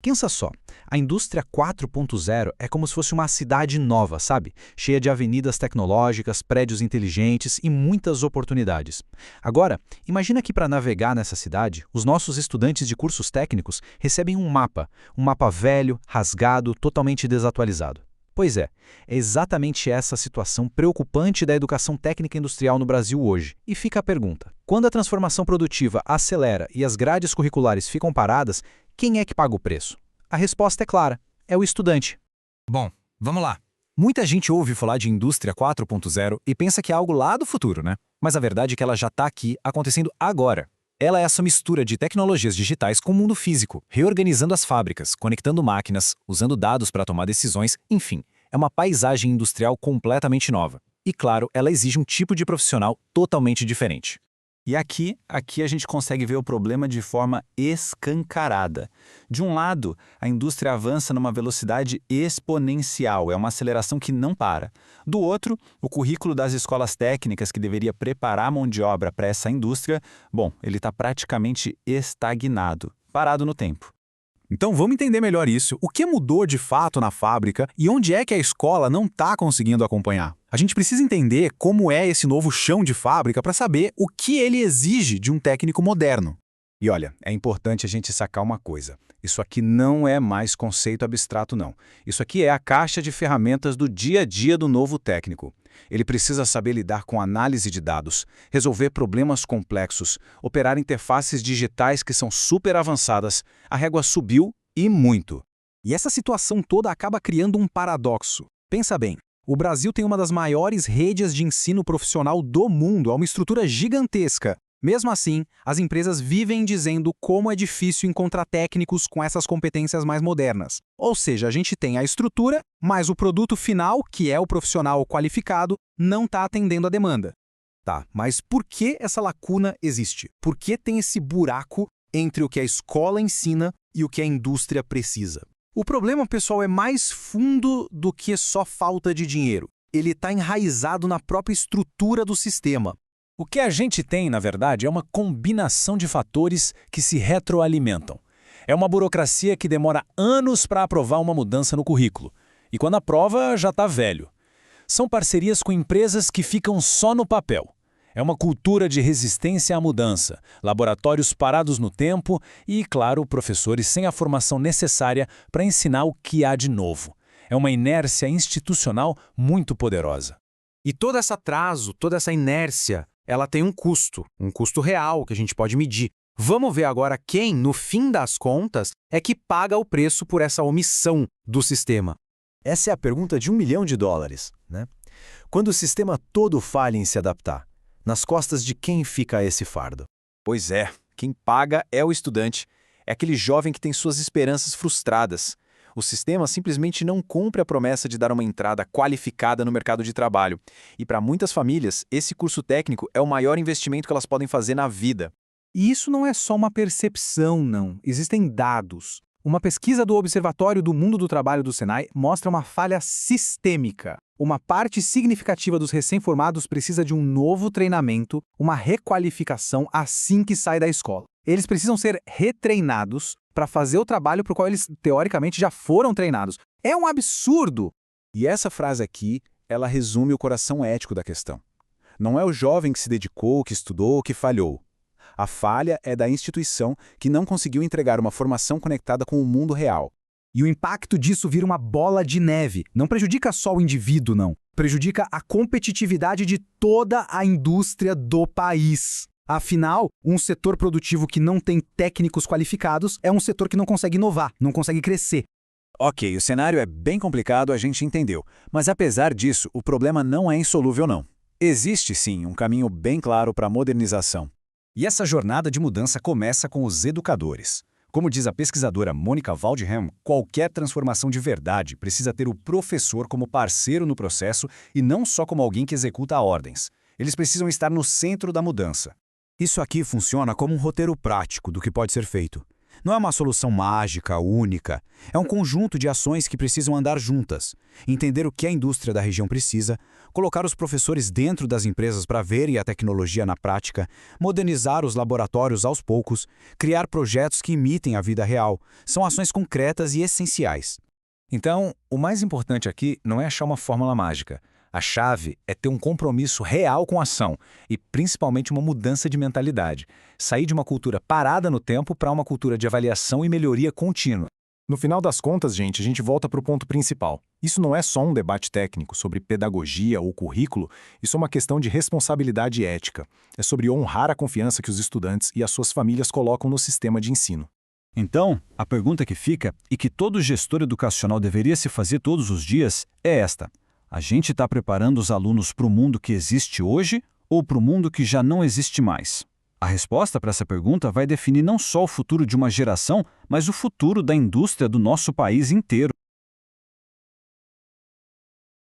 Pensa só, a indústria 4.0 é como se fosse uma cidade nova, sabe? Cheia de avenidas tecnológicas, prédios inteligentes e muitas oportunidades. Agora, imagina que para navegar nessa cidade, os nossos estudantes de cursos técnicos recebem um mapa velho, rasgado, totalmente desatualizado. Pois é exatamente essa situação preocupante da educação técnica industrial no Brasil hoje. E fica a pergunta: quando a transformação produtiva acelera e as grades curriculares ficam paradas, quem é que paga o preço? A resposta é clara: é o estudante. Bom, vamos lá. Muita gente ouve falar de indústria 4.0 e pensa que é algo lá do futuro, né? Mas a verdade é que ela já está aqui, acontecendo agora. Ela é essa mistura de tecnologias digitais com o mundo físico, reorganizando as fábricas, conectando máquinas, usando dados para tomar decisões, enfim, é uma paisagem industrial completamente nova. E claro, ela exige um tipo de profissional totalmente diferente. E aqui a gente consegue ver o problema de forma escancarada. De um lado, a indústria avança numa velocidade exponencial, é uma aceleração que não para. Do outro, o currículo das escolas técnicas que deveria preparar a mão de obra para essa indústria, bom, ele está praticamente estagnado, parado no tempo. Então vamos entender melhor isso. O que mudou de fato na fábrica e onde é que a escola não está conseguindo acompanhar? A gente precisa entender como é esse novo chão de fábrica para saber o que ele exige de um técnico moderno. E olha, é importante a gente sacar uma coisa. Isso aqui não é mais conceito abstrato, não. Isso aqui é a caixa de ferramentas do dia a dia do novo técnico. Ele precisa saber lidar com análise de dados, resolver problemas complexos, operar interfaces digitais que são super avançadas. A régua subiu e muito. E essa situação toda acaba criando um paradoxo. Pensa bem, o Brasil tem uma das maiores redes de ensino profissional do mundo, é uma estrutura gigantesca. Mesmo assim, as empresas vivem dizendo como é difícil encontrar técnicos com essas competências mais modernas. Ou seja, a gente tem a estrutura, mas o produto final, que é o profissional qualificado, não está atendendo a demanda. Tá, mas por que essa lacuna existe? Por que tem esse buraco entre o que a escola ensina e o que a indústria precisa? O problema, pessoal, é mais fundo do que só falta de dinheiro. Ele está enraizado na própria estrutura do sistema. O que a gente tem, na verdade, é uma combinação de fatores que se retroalimentam. É uma burocracia que demora anos para aprovar uma mudança no currículo. E quando aprova, já está velho. São parcerias com empresas que ficam só no papel. É uma cultura de resistência à mudança, laboratórios parados no tempo e, claro, professores sem a formação necessária para ensinar o que há de novo. É uma inércia institucional muito poderosa. E todo esse atraso, toda essa inércia, ela tem um custo real que a gente pode medir. Vamos ver agora quem, no fim das contas, é que paga o preço por essa omissão do sistema. Essa é a pergunta de $1 milhão, né? Quando o sistema todo falha em se adaptar, nas costas de quem fica esse fardo? Pois é, quem paga é o estudante. É aquele jovem que tem suas esperanças frustradas. O sistema simplesmente não cumpre a promessa de dar uma entrada qualificada no mercado de trabalho. E para muitas famílias, esse curso técnico é o maior investimento que elas podem fazer na vida. E isso não é só uma percepção, não. Existem dados. Uma pesquisa do Observatório do Mundo do Trabalho do Senai mostra uma falha sistêmica. Uma parte significativa dos recém-formados precisa de um novo treinamento, uma requalificação assim que sai da escola. Eles precisam ser retreinados para fazer o trabalho para o qual eles, teoricamente, já foram treinados. É um absurdo! E essa frase aqui, ela resume o coração ético da questão. Não é o jovem que se dedicou, que estudou, que falhou. A falha é da instituição que não conseguiu entregar uma formação conectada com o mundo real. E o impacto disso vira uma bola de neve. Não prejudica só o indivíduo, não. Prejudica a competitividade de toda a indústria do país. Afinal, um setor produtivo que não tem técnicos qualificados é um setor que não consegue inovar, não consegue crescer. Ok, o cenário é bem complicado, a gente entendeu. Mas apesar disso, o problema não é insolúvel, não. Existe, sim, um caminho bem claro para a modernização. E essa jornada de mudança começa com os educadores. Como diz a pesquisadora Mônica Waldheim, qualquer transformação de verdade precisa ter o professor como parceiro no processo e não só como alguém que executa ordens. Eles precisam estar no centro da mudança. Isso aqui funciona como um roteiro prático do que pode ser feito. Não é uma solução mágica, única. É um conjunto de ações que precisam andar juntas. Entender o que a indústria da região precisa, colocar os professores dentro das empresas para verem a tecnologia na prática, modernizar os laboratórios aos poucos, criar projetos que imitem a vida real. São ações concretas e essenciais. Então, o mais importante aqui não é achar uma fórmula mágica. A chave é ter um compromisso real com a ação e, principalmente, uma mudança de mentalidade. Sair de uma cultura parada no tempo para uma cultura de avaliação e melhoria contínua. No final das contas, gente, a gente volta para o ponto principal. Isso não é só um debate técnico sobre pedagogia ou currículo, isso é uma questão de responsabilidade ética. É sobre honrar a confiança que os estudantes e as suas famílias colocam no sistema de ensino. Então, a pergunta que fica e que todo gestor educacional deveria se fazer todos os dias é esta: a gente está preparando os alunos para o mundo que existe hoje ou para o mundo que já não existe mais? A resposta para essa pergunta vai definir não só o futuro de uma geração, mas o futuro da indústria do nosso país inteiro.